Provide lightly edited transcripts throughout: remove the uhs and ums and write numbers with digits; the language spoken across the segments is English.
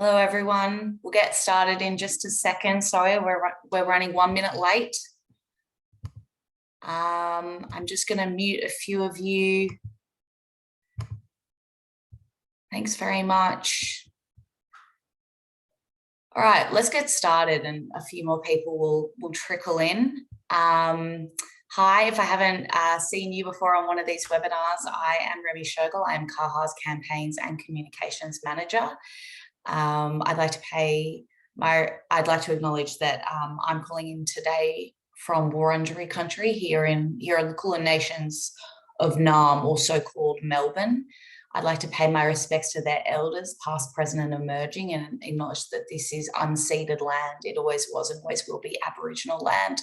Hello, everyone. We'll get started in just a second. Sorry, we're running 1 minute late. I'm just going to mute a few of you. Thanks very much. All right, let's get started, and a few more people will trickle in. Hi, if I haven't seen you before on one of these webinars, I am Remy Shergill. I am CAHA's Campaigns and Communications Manager. I'd like to acknowledge that I'm calling in today from Wurundjeri country here in the Kulin Nations of Naarm, also called Melbourne. I'd like to pay my respects to their elders, past, present and emerging, and acknowledge that this is unceded land. It always was and always will be Aboriginal land.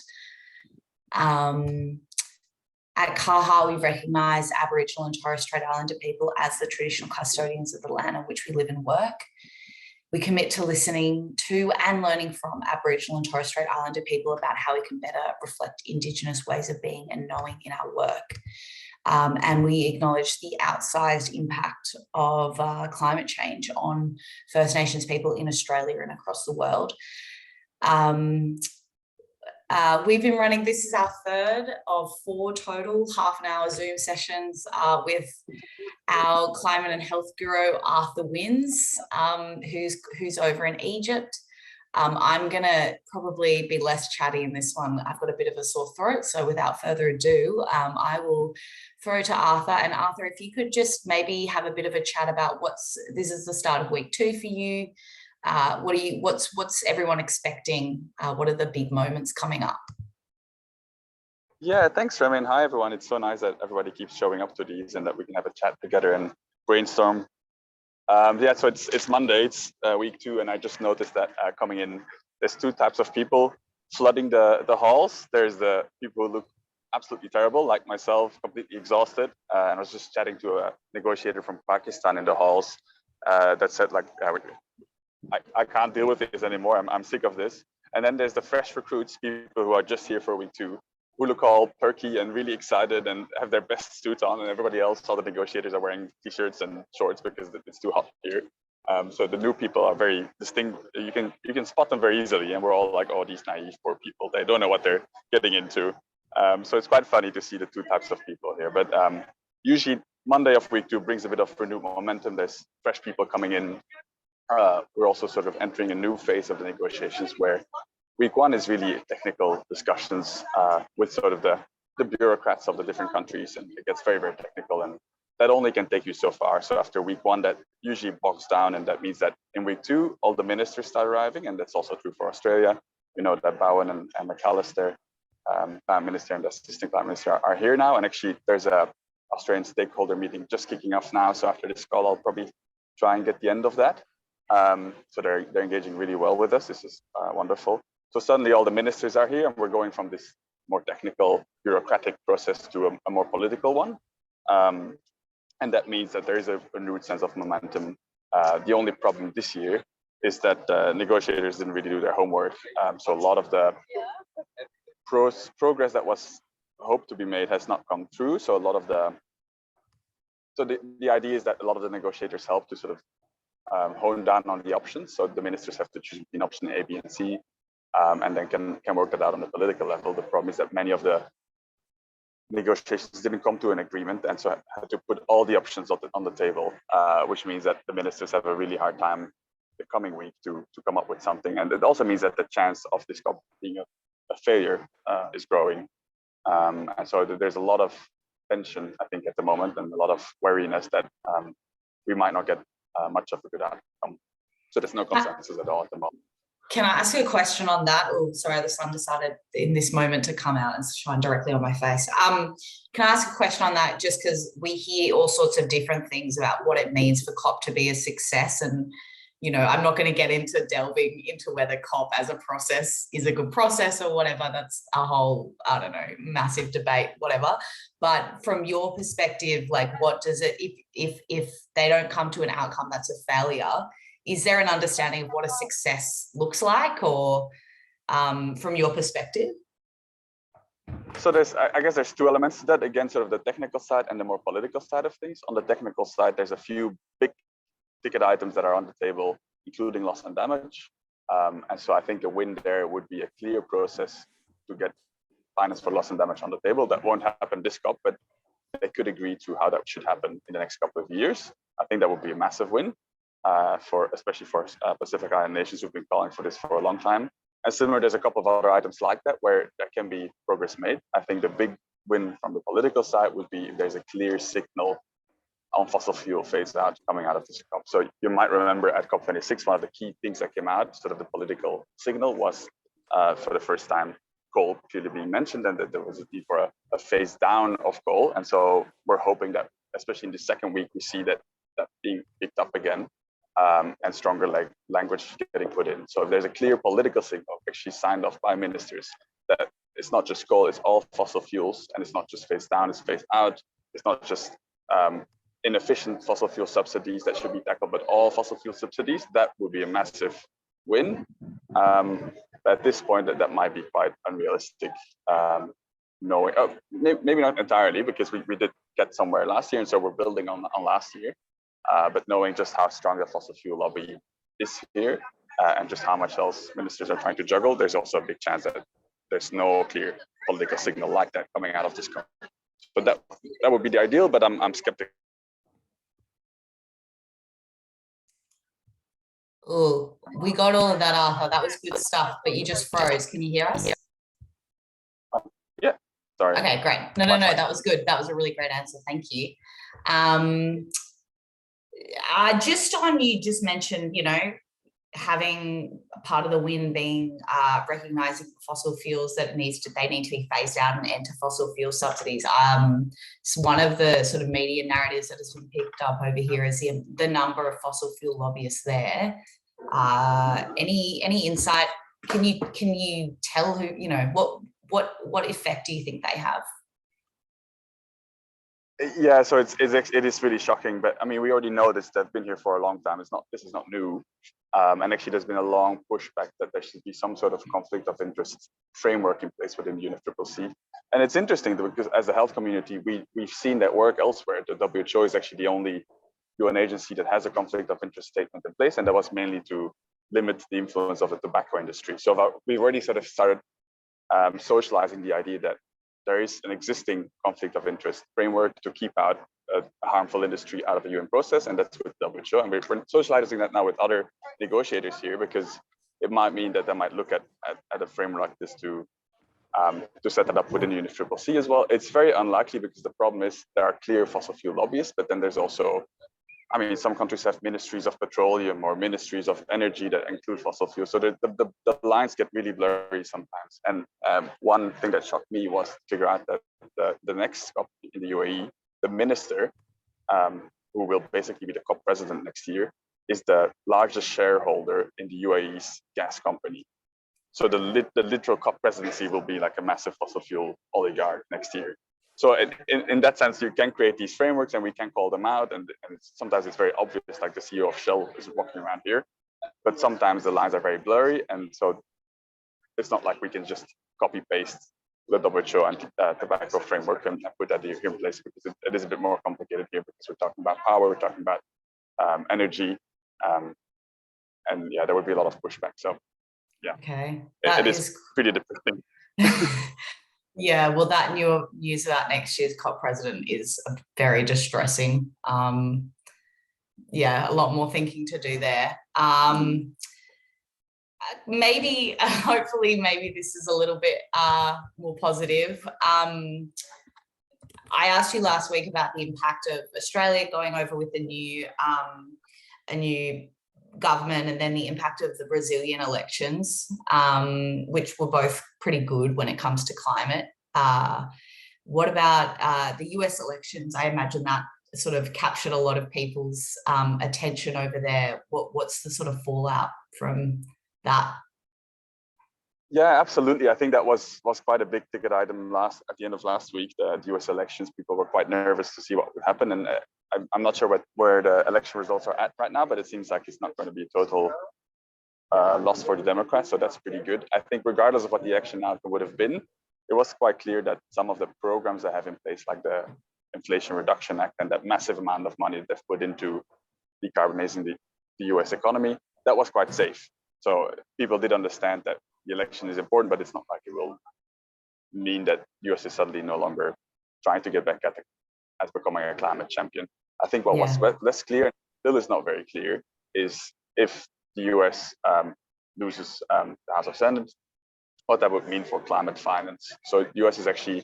At CAHA, we recognise Aboriginal and Torres Strait Islander people as the traditional custodians of the land on which we live and work. We commit to listening to and learning from Aboriginal and Torres Strait Islander people about how we can better reflect Indigenous ways of being and knowing in our work. And we acknowledge the outsized impact of climate change on First Nations people in Australia and across the world. We've been running, this is our third of 4 total half-an-hour Zoom sessions with our climate and health guru, Arthur Wins, who's over in Egypt. I'm going to probably be less chatty in this one. I've got a bit of a sore throat, so without further ado, I will throw to Arthur. And Arthur, if you could just maybe have a bit of a chat about this is the start of week 2 for you. What's everyone expecting? What are the big moments coming up? Yeah, thanks, Remy. Hi, everyone. It's so nice that everybody keeps showing up to these and that we can have a chat together and brainstorm. Yeah, so it's Monday, it's week 2, and I just noticed that coming in, there's 2 types of people flooding the halls. There's the people who look absolutely terrible, like myself, completely exhausted. And I was just chatting to a negotiator from Pakistan in the halls that said, like, I can't deal with this anymore. I'm sick of this. And then there's the fresh recruits, people who are just here for week 2, who look all perky and really excited and have their best suits on, and everybody else, all the negotiators, are wearing t-shirts and shorts because it's too hot here. So the new people are very distinct. You can spot them very easily, and we're all like, oh, these naive poor people, they don't know what they're getting into. So it's quite funny to see the 2 types of people here. But usually Monday of week 2 brings a bit of renewed momentum. There's fresh people coming in. We're also sort of entering a new phase of the negotiations where week 1 is really technical discussions with sort of the bureaucrats of the different countries, and it gets very, very technical, and that only can take you so far. So after week 1, that usually bogs down, and that means that in week 2, all the ministers start arriving, and that's also true for Australia. You know that Bowen and McAllister, Prime Minister and the Assistant Prime Minister, are here now, and actually there's a Australian stakeholder meeting just kicking off now. So after this call, I'll probably try and get the end of that. So they're engaging really well with us. This is wonderful. So suddenly all the ministers are here, and we're going from this more technical bureaucratic process to a more political one. And that means that there is a renewed sense of momentum. The only problem this year is that negotiators didn't really do their homework. So a lot of the progress that was hoped to be made has not come through. So a lot of the idea is that a lot of the negotiators help to sort of hone down on the options. So the ministers have to choose between option A, B, and C. And then can work that out on the political level. The problem is that many of the negotiations didn't come to an agreement, and so had to put all the options on the table, which means that the ministers have a really hard time the coming week to come up with something. And it also means that the chance of this COP being a failure is growing. And so there's a lot of tension, I think, at the moment, and a lot of wariness that we might not get much of a good outcome. So there's no consensus at all at the moment. Can I ask you a question on that? Oh, sorry, the sun decided in this moment to come out and shine directly on my face. Can I ask a question on that? Just because we hear all sorts of different things about what it means for COP to be a success. And, you know, I'm not going to get into delving into whether COP as a process is a good process or whatever. That's a whole, I don't know, massive debate, whatever. But from your perspective, like, what does it, if they don't come to an outcome that's a failure, is there an understanding of what a success looks like, or from your perspective? So I guess there's 2 elements to that. Again, sort of the technical side and the more political side of things. On the technical side, there's a few big ticket items that are on the table, including loss and damage. And so I think a win there would be a clear process to get finance for loss and damage on the table. That won't happen this COP, but they could agree to how that should happen in the next couple of years. I think that would be a massive win, especially for Pacific Island nations who've been calling for this for a long time. And similar, there's a couple of other items like that where there can be progress made. I think the big win from the political side would be if there's a clear signal on fossil fuel phase out coming out of this COP. So you might remember at COP26, one of the key things that came out, sort of the political signal, was for the first time coal clearly being mentioned, and that there was a need for a phase down of coal. And so we're hoping that, especially in the second week, we see that being picked up again, and stronger language getting put in. So if there's a clear political signal actually signed off by ministers that it's not just coal, it's all fossil fuels, and it's not just phase down, it's phase out. It's not just inefficient fossil fuel subsidies that should be tackled, but all fossil fuel subsidies, that would be a massive win. At this point, that might be quite unrealistic. Knowing, maybe not entirely, because we did get somewhere last year, and so we're building on last year. But knowing just how strong the fossil fuel lobby is here, and just how much else ministers are trying to juggle, there's also a big chance that there's no clear political signal like that coming out of this COP. But that would be the ideal, but I'm skeptical. Oh, we got all of that, Arthur. That was good stuff, but you just froze. Can you hear us? Yeah, sorry. Okay, great. No, that was good. That was a really great answer. Thank you. Just on, you just mentioned, having part of the win being recognizing fossil fuels that they need to be phased out and enter fossil fuel subsidies. So one of the sort of media narratives that has been picked up over here is the number of fossil fuel lobbyists there. Any insight? Can you tell who, what effect do you think they have? Yeah, so it is really shocking, but I mean, we already know this. They've been here for a long time. This is not new, and actually, there's been a long pushback that there should be some sort of conflict of interest framework in place within the UNFCCC. And it's interesting because as a health community, we've seen that work elsewhere. The WHO is actually the only UN agency that has a conflict of interest statement in place, and that was mainly to limit the influence of the tobacco industry. So we've already sort of started socializing the idea that there is an existing conflict of interest framework to keep out a harmful industry out of the UN process, and that's with WHO. And we're socializing that now with other negotiators here, because it might mean that they might look at a framework like this to set that up within the UNFCCC as well. It's very unlikely, because the problem is there are clear fossil fuel lobbyists, but then there's also, I mean, some countries have ministries of petroleum or ministries of energy that include fossil fuels. So the lines get really blurry sometimes. And one thing that shocked me was to figure out that the next COP in the UAE, the minister, who will basically be the COP president next year, is the largest shareholder in the UAE's gas company. So the literal COP presidency will be like a massive fossil fuel oligarch next year. So in that sense, you can create these frameworks and we can call them out. And sometimes it's very obvious, like the CEO of Shell is walking around here, but sometimes the lines are very blurry. And so it's not like we can just copy paste the WHO and tobacco framework and put that here in place, because it is a bit more complicated here, because we're talking about power, we're talking about energy. And yeah, there would be a lot of pushback. So yeah, okay, it is pretty depressing. Yeah, well, that news about next year's COP president is very distressing. Yeah, a lot more thinking to do there. Maybe, hopefully, maybe this is a little bit more positive. I asked you last week about the impact of Australia going over with a new government, and then the impact of the Brazilian elections, which were both pretty good when it comes to climate. What about the US elections? I imagine that sort of captured a lot of people's attention over there. What's the sort of fallout from that? Yeah, absolutely. I think that was quite a big ticket item at the end of last week. The US elections, people were quite nervous to see what would happen, and I'm not sure where the election results are at right now, but it seems like it's not going to be a total loss for the Democrats, so that's pretty good. I think regardless of what the election outcome would have been, it was quite clear that some of the programs they have in place, like the Inflation Reduction Act and that massive amount of money they've put into decarbonizing the US economy, that was quite safe. So people did understand that the election is important, but it's not like it will mean that US is suddenly no longer trying to get back as becoming a climate champion. I think what was less clear, and still is not very clear, is if the US loses the House of Senate, what that would mean for climate finance. So the US is actually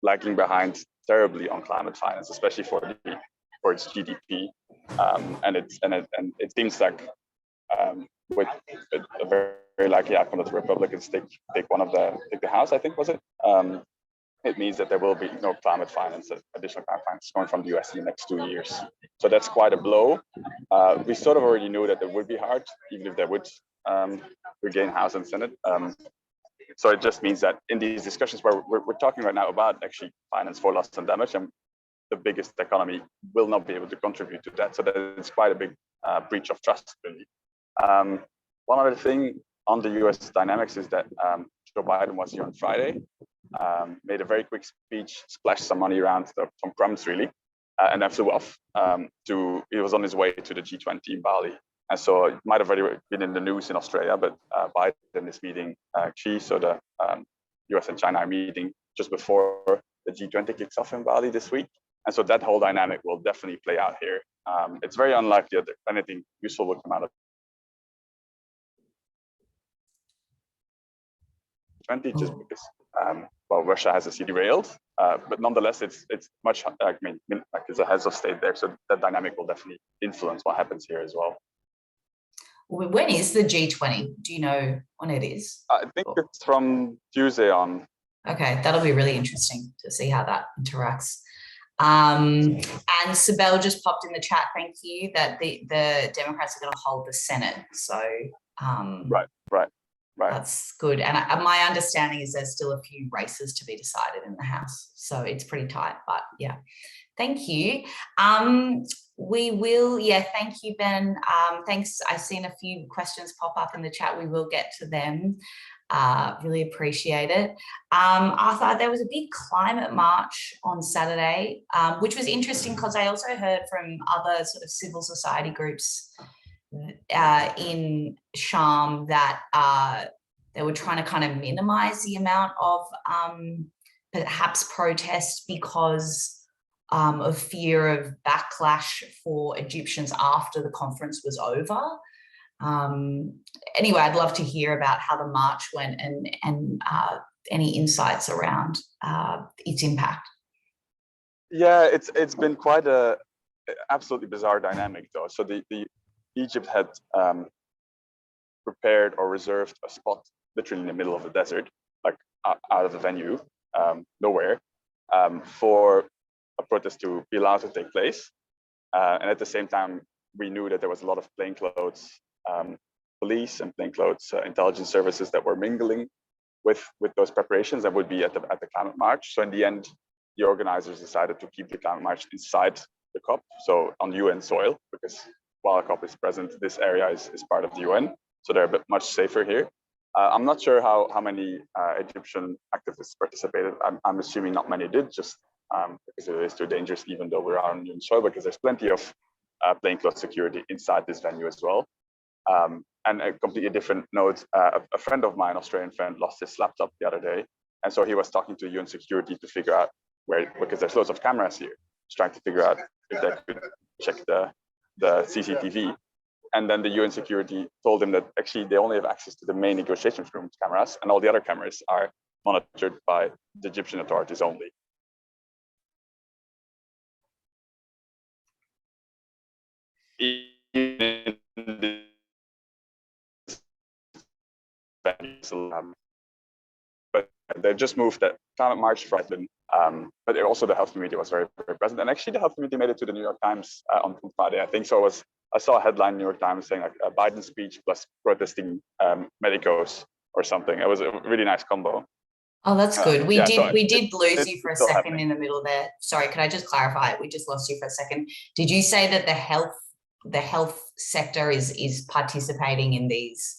lagging behind terribly on climate finance, especially for its GDP, and it seems like with a very likely outcome that the Republicans take the House, I think was it. It means that there will be no climate finance, additional climate finance coming from the US in the next 2 years. So that's quite a blow. We sort of already knew that it would be hard, even if they would regain House and Senate. So it just means that in these discussions where we're talking right now about actually finance for loss and damage, and the biggest economy will not be able to contribute to that. So that is quite a big breach of trust, really. One other thing on the US dynamics is that Joe Biden was here on Friday, made a very quick speech, splashed some money around, some crumbs really, and then flew off. He was on his way to the G20 in Bali. And so it might have already been in the news in Australia, but Biden is meeting Xi, so the US and China are meeting just before the G20 kicks off in Bali this week. And so that whole dynamic will definitely play out here. It's very unlikely that anything useful will come out of 20, just because Russia has a city derailed, but nonetheless, it's much. I mean, like it's a heads of state there, so that dynamic will definitely influence what happens here as well. When is the G20? Do you know when it is? I think it's from Tuesday on. Okay, that'll be really interesting to see how that interacts. And Sibel just popped in the chat. Thank you that the Democrats are going to hold the Senate. So Right. That's good. And my understanding is there's still a few races to be decided in the House. So it's pretty tight, but yeah. Thank you. We will, thank you, Ben. Thanks. I've seen a few questions pop up in the chat. We will get to them. Really appreciate it. Arthur, there was a big climate march on Saturday, which was interesting because I also heard from other sort of civil society groups in Sharm that they were trying to kind of minimize the amount of perhaps protest because of fear of backlash for Egyptians after the conference was over. Anyway, I'd love to hear about how the march went and any insights around its impact. Yeah, it's been quite a absolutely bizarre dynamic though. So the Egypt had prepared or reserved a spot literally in the middle of the desert, like out of the venue, nowhere, for a protest to be allowed to take place. And at the same time, we knew that there was a lot of plainclothes police and plainclothes intelligence services that were mingling with those preparations that would be at the climate march. So in the end, the organizers decided to keep the climate march inside the COP, so on UN soil, because while COP is present, this area is part of the UN, so they're a bit much safer here. I'm not sure how many Egyptian activists participated. I'm assuming not many did, just because it is too dangerous, even though we're on UN soil, because there's plenty of plainclothes security inside this venue as well. And a completely different note, a friend of mine, Australian friend, lost his laptop the other day. And so he was talking to UN security to figure out where, because there's loads of cameras here, just trying to figure out if they could check the CCTV. And then the UN security told him that actually they only have access to the main negotiation room cameras, and all the other cameras are monitored by the Egyptian authorities only. But they just moved that climate march for Iceland, but also the health community was very, very present. And actually the health community made it to the New York Times on Friday, I think. So I saw a headline in the New York Times saying like a Biden speech plus protesting medicos or something. It was a really nice combo. Oh, that's good. We did lose you for a second happening in the middle there. Sorry, could I just clarify? We just lost you for a second. Did you say that the health sector is participating in these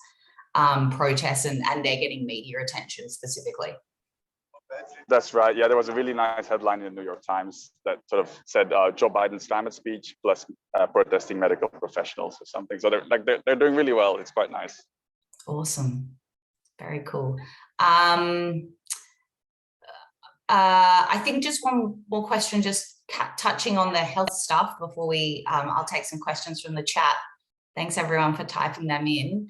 protests and they're getting media attention specifically? That's right. Yeah, there was a really nice headline in the New York Times that sort of said Joe Biden's climate speech plus protesting medical professionals or something. So they're doing really well. It's quite nice. Awesome. Very cool. I think just one more question, just touching on the health stuff before we, I'll take some questions from the chat. Thanks everyone for typing them in.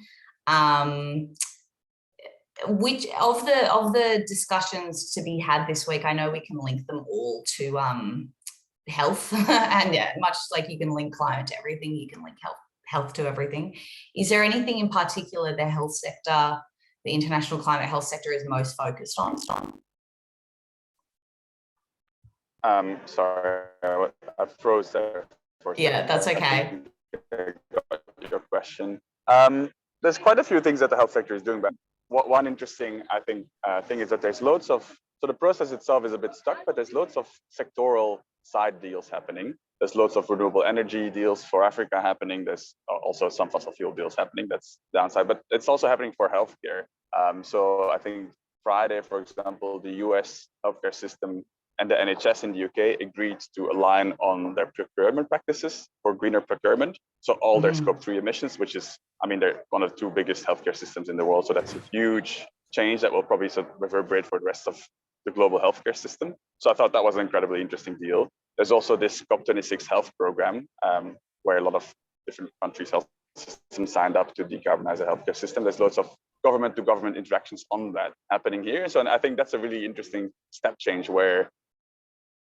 Which of the discussions to be had this week, I know we can link them all to health, and yeah, much like you can link climate to everything, you can link health to everything. Is there anything in particular the health sector, the international climate health sector, is most focused on? Sorry, I froze there for a second. Yeah, that's okay. I got your question. There's quite a few things that the health sector is doing, but one interesting, I think, thing is that there's loads of, so the process itself is a bit stuck, but there's loads of sectoral side deals happening. There's loads of renewable energy deals for Africa happening. There's also some fossil fuel deals happening. That's downside, but it's also happening for healthcare. So I think Friday, for example, the US healthcare system and the NHS in the UK agreed to align on their procurement practices for greener procurement. So all their scope 3 emissions, which is, I mean, they're one of the 2 biggest healthcare systems in the world. So that's a huge change that will probably sort of reverberate for the rest of the global healthcare system. So I thought that was an incredibly interesting deal. There's also this COP26 health program, where a lot of different countries' health systems signed up to decarbonize the healthcare system. There's lots of government-to-government interactions on that happening here. So I think that's a really interesting step change where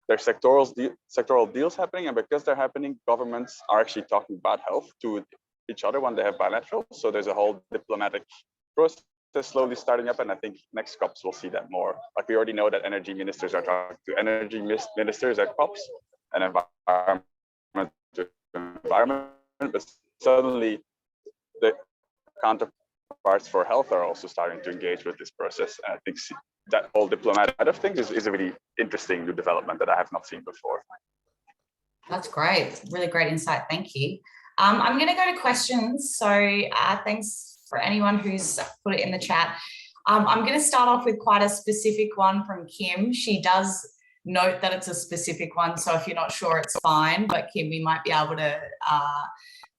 there's sectoral deals happening, and because they're happening, governments are actually talking about health to each other when they have bilateral. So there's a whole diplomatic process slowly starting up, and I think next COPs we'll see that more. Like we already know that energy ministers are talking to energy ministers at COPs, and environment to environment, but suddenly the counterparts for health are also starting to engage with this process. And I think that whole diplomatic side of things is a really interesting new development that I have not seen before. That's great. Really great insight. Thank you. I'm going to go to questions. So thanks for anyone who's put it in the chat. I'm going to start off with quite a specific one from Kim. She does note that it's a specific one. So if you're not sure, it's fine. But Kim, we might be able to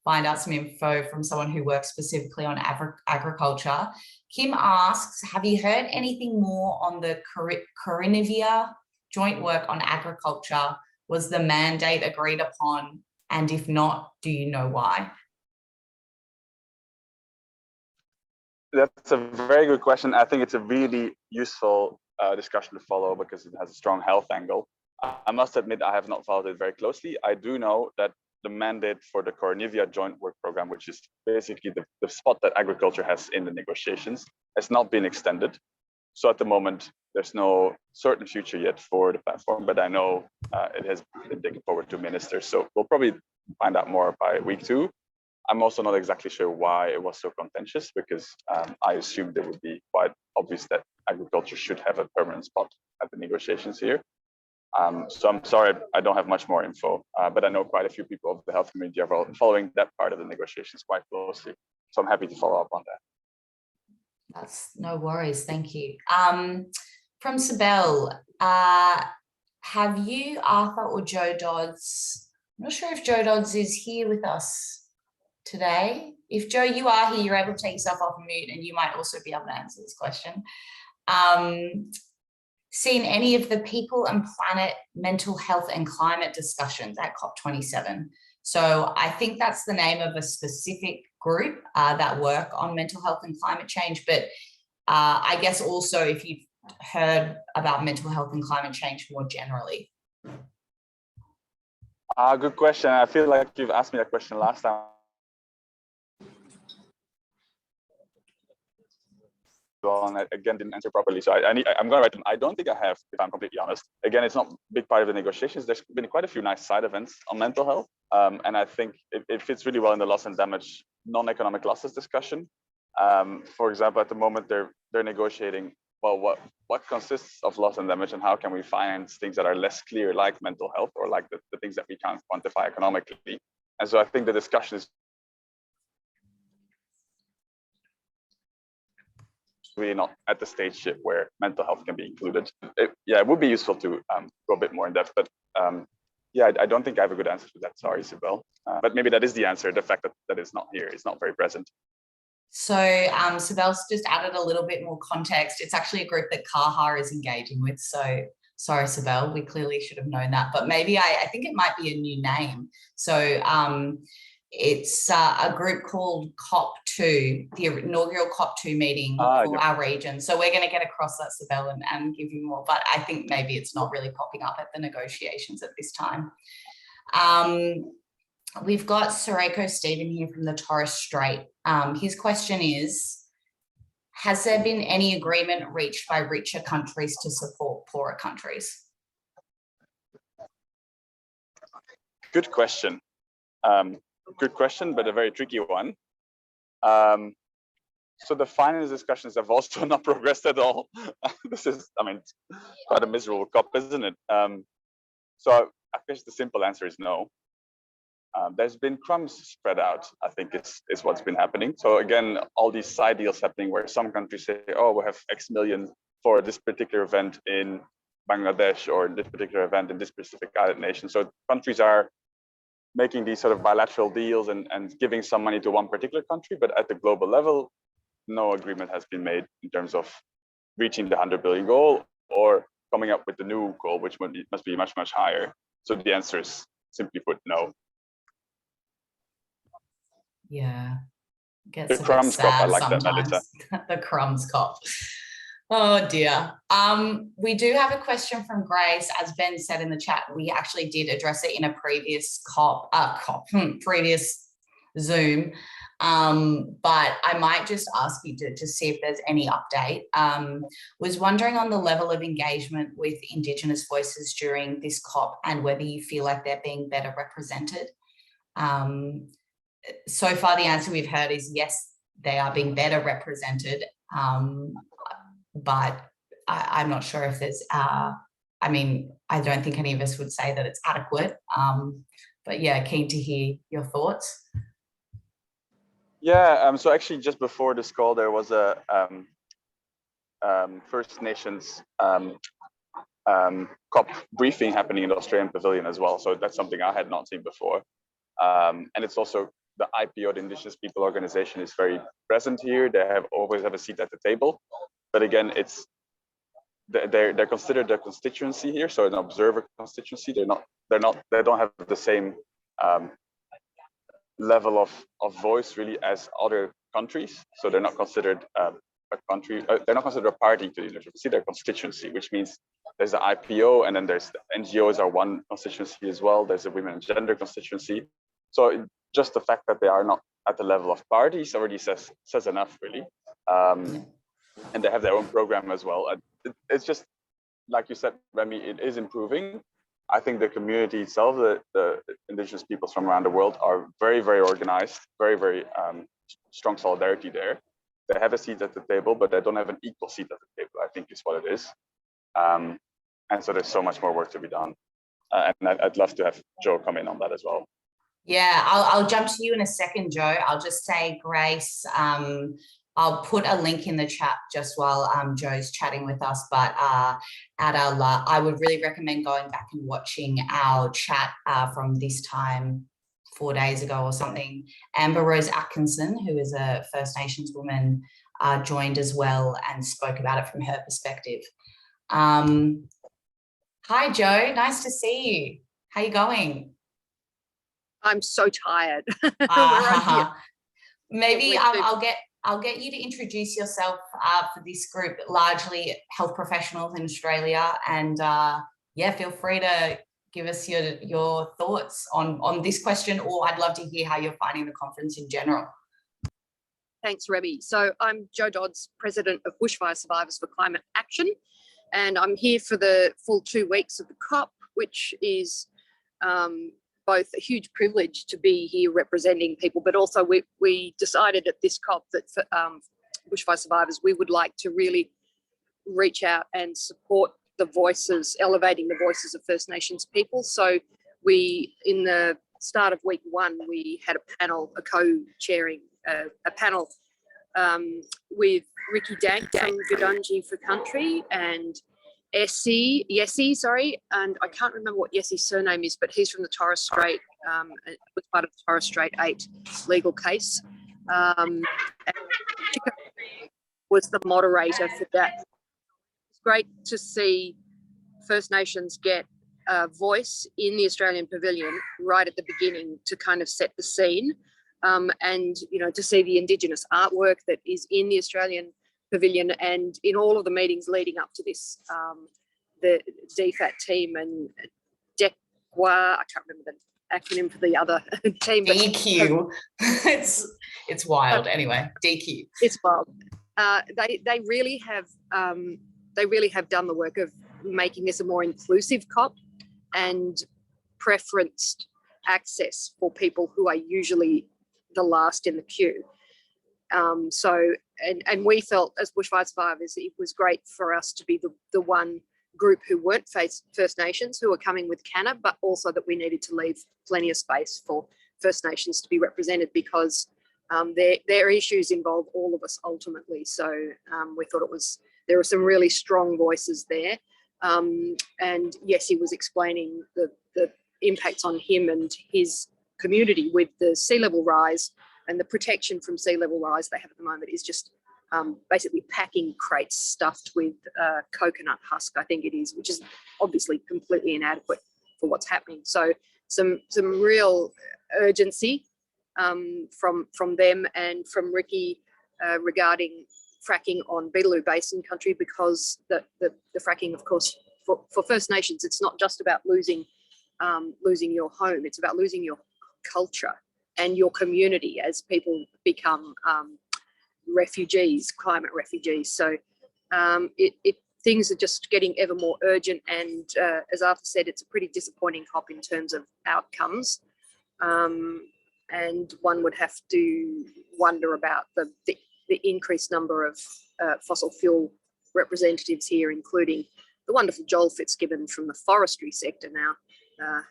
find out some info from someone who works specifically on agriculture. Kim asks, have you heard anything more on the Corinivia joint work on agriculture? Was the mandate agreed upon? And if not, do you know why? That's a very good question. I think it's a really useful discussion to follow because it has a strong health angle. I must admit, I have not followed it very closely. I do know that the mandate for the Corinivia joint work program, which is basically the spot that agriculture has in the negotiations, has not been extended. So at the moment, there's no certain future yet for the platform, but I know it has been taken forward to ministers. So we'll probably find out more by week 2. I'm also not exactly sure why it was so contentious, because I assumed it would be quite obvious that agriculture should have a permanent spot at the negotiations here. So I'm sorry, I don't have much more info, but I know quite a few people of the health community are following that part of the negotiations quite closely. So I'm happy to follow up on that. That's no worries, thank you. From Sibel, have you, Arthur or Joe Dodds, I'm not sure if Joe Dodds is here with us today. If Joe, you are here, you're able to take yourself off mute and you might also be able to answer this question. Seen any of the people and planet, mental health and climate discussions at COP27? So I think that's the name of a specific group that work on mental health and climate change. But I guess also if you've heard about mental health and climate change more generally. Good question. I feel like you've asked me that question last time. And I, again, didn't answer properly. So I'm going to write them. I don't think I have, if I'm completely honest. Again, it's not a big part of the negotiations. There's been quite a few nice side events on mental health. And I think it fits really well in the loss and damage, non-economic losses discussion. For example, at the moment, they're negotiating, well, what consists of loss and damage and how can we finance things that are less clear, like mental health or like the things that we can't quantify economically. And so I think the discussion is really not at the stage yet where mental health can be included. It would be useful to go a bit more in depth, but yeah, I don't think I have a good answer to that. Sorry, Sibel. But maybe that is the answer, the fact that it's not here, it's not very present. So Sibel's just added a little bit more context. It's actually a group that Kaha is engaging with. So sorry, Sibel, we clearly should have known that, but maybe I think it might be a new name. So it's a group called COP2, the inaugural COP2 meeting for our region. So we're going to get across that, Sibel, and give you more, but I think maybe it's not really popping up at the negotiations at this time. We've got Soreko Stephen here from the Torres Strait. His question is, has there been any agreement reached by richer countries to support poorer countries? Good question. Good question, but a very tricky one. So the finance discussions have also not progressed at all. This is, I mean, quite a miserable COP, isn't it? So I guess the simple answer is no. There's been crumbs spread out, I think is what's been happening. So again, all these side deals happening where some countries say, oh, we have X million for this particular event in Bangladesh or this particular event in this specific island nation. So countries are making these sort of bilateral deals and giving some money to one particular country, but at the global level, no agreement has been made in terms of reaching the 100 billion goal or coming up with the new goal, which must be much, much higher. So the answer is simply put, no. Yeah. The crumbs COP, I like that, Melissa. The crumbs COP. Oh dear. We do have a question from Grace. As Ben said in the chat, we actually did address it in a previous previous Zoom. But I might just ask you to see if there's any update. Was wondering on the level of engagement with Indigenous voices during this COP and whether you feel like they're being better represented. So far, the answer we've heard is yes, they are being better represented. But I'm not sure if there's, I mean, I don't think any of us would say that it's adequate. But yeah, keen to hear your thoughts. Yeah, so actually just before this call, there was a First Nations COP briefing happening in the Australian Pavilion as well. So that's something I had not seen before. And it's also the IPO, the Indigenous People Organization, is very present here. They always have a seat at the table. But again, they're considered a constituency here, so an observer constituency. They don't have the same level of voice really as other countries. So they're not considered a country. They're not considered a party to the university. They're a constituency, which means there's the IPO, and then there's the NGOs are one constituency as well. There's a women and gender constituency. So just the fact that they are not at the level of parties already says enough, really. And they have their own program as well. It's just, like you said, Remy, it is improving. I think the community itself, the Indigenous peoples from around the world, are very, very organized, very, very strong solidarity there. They have a seat at the table, but they don't have an equal seat at the table, I think is what it is. And so there's so much more work to be done. And I'd love to have Joe come in on that as well. Yeah, I'll jump to you in a second, Joe. I'll just say, Grace, I'll put a link in the chat just while Joe's chatting with us, but I would really recommend going back and watching our chat from this time 4 days ago or something. Amber Rose Atkinson, who is a First Nations woman, joined as well and spoke about it from her perspective. Hi, Joe. Nice to see you. How you going? I'm so tired. Maybe I'll get you to introduce yourself for this group, largely health professionals in Australia, and yeah, feel free to give us your thoughts on this question, or I'd love to hear how you're finding the conference in general. Thanks, Remy. So I'm Jo Dodds, President of Bushfire Survivors for Climate Action, and I'm here for the full 2 weeks of the COP, which is both a huge privilege to be here representing people, but also we decided at this COP that for Bushfire Survivors, we would like to really reach out and support the voices, elevating the voices of First Nations people. So we, in the start of week 1, we had a panel, a co-chairing, a panel with Ricky Dank from Gudunji for Country, and Yessi, sorry, and I can't remember what Yessi's surname is, but he's from the Torres Strait, it was part of the Torres Strait 8 legal case. And Chico was the moderator for that. It's great to see First Nations get a voice in the Australian Pavilion right at the beginning to kind of set the scene, and to see the Indigenous artwork that is in the Australian Pavilion and in all of the meetings leading up to this. The DFAT team and DECWA, I can't remember the acronym for the other team. DQ. it's wild. Anyway, DQ. It's wild. They really have done the work of making this a more inclusive COP and preferenced access for people who are usually the last in the queue. And we felt as bushfire survivors, it was great for us to be the one group who weren't First Nations who were coming with Canna, but also that we needed to leave plenty of space for First Nations to be represented, because their issues involve all of us ultimately. So we thought there were some really strong voices there. And yes, he was explaining the impacts on him and his community with the sea level rise, and the protection from sea level rise they have at the moment is just basically packing crates stuffed with coconut husk, I think it is, which is obviously completely inadequate for what's happening. So some real urgency from them and from Ricky regarding fracking on Beetaloo Basin country, because the fracking, of course, for First Nations, it's not just about losing your home, it's about losing your culture and your community as people become refugees, climate refugees. So things are just getting ever more urgent, and as Arthur said, it's a pretty disappointing COP in terms of outcomes, and one would have to wonder about the increased number of fossil fuel representatives here, including the wonderful Joel Fitzgibbon from the forestry sector now,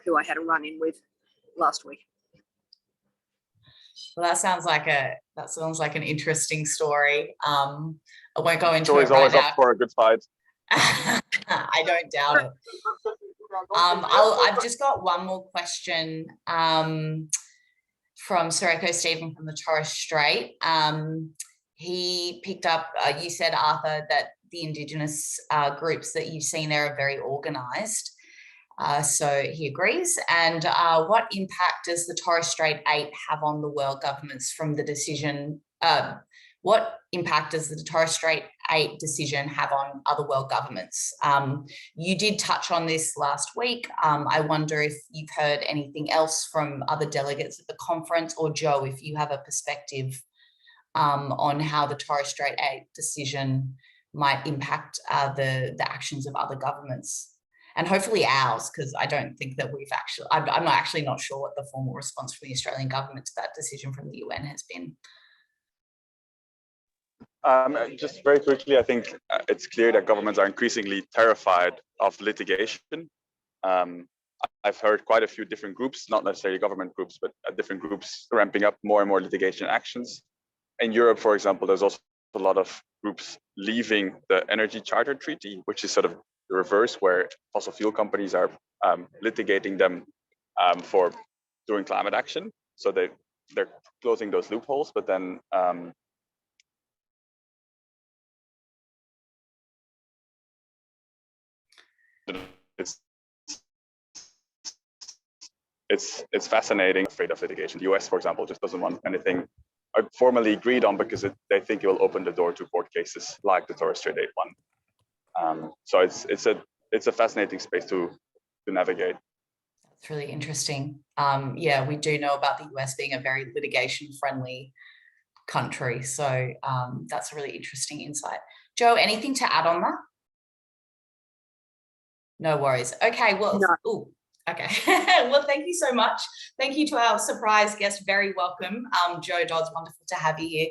who I had a run-in with last week. Well, that sounds like an interesting story. I won't go into Joey's it right always now. up for a good fight. I don't doubt it. I've just got one more question from Soreko Stephen from the Torres Strait. He picked up, you said, Arthur, that the Indigenous groups that you've seen there are very organised. So he agrees. And what impact does the Torres Strait 8 have on the world governments from the decision? What impact does the Torres Strait 8 decision have on other world governments? You did touch on this last week. I wonder if you've heard anything else from other delegates at the conference, or Joe, if you have a perspective on how the Torres Strait 8 decision might impact the actions of other governments. And hopefully ours, because I don't think that I'm not sure what the formal response from the Australian government to that decision from the UN has been. Just very quickly, I think it's clear that governments are increasingly terrified of litigation. I've heard quite a few different groups, not necessarily government groups, but different groups ramping up more and more litigation actions. In Europe, for example, there's also a lot of groups leaving the Energy Charter Treaty, which is sort of the reverse, where fossil fuel companies are litigating them for doing climate action. So they're closing those loopholes, but then it's fascinating. Afraid of litigation. The US, for example, just doesn't want anything formally agreed on because they think it will open the door to court cases like the Torres Strait 8 one. So it's a fascinating space to navigate. It's really interesting. Yeah, we do know about the US being a very litigation-friendly country, so that's a really interesting insight. Joe, anything to add on that? No worries. Okay, well, no. Okay. Well, thank you so much. Thank you to our surprise guest. Very welcome. Joe Dodds, wonderful to have you here.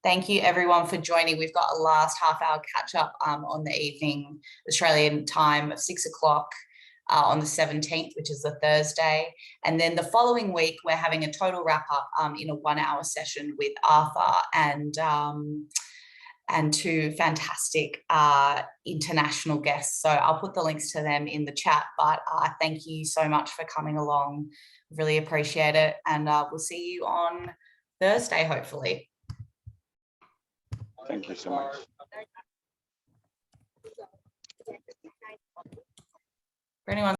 Thank you everyone for joining. We've got a last half-hour catch-up on the evening Australian time of 6 o'clock on the 17th, which is a Thursday. And then the following week, we're having a total wrap-up in a 1-hour session with Arthur and and two fantastic international guests. So I'll put the links to them in the chat, but thank you so much for coming along. Really appreciate it. And we'll see you on Thursday, hopefully. Thank you so much. For anyone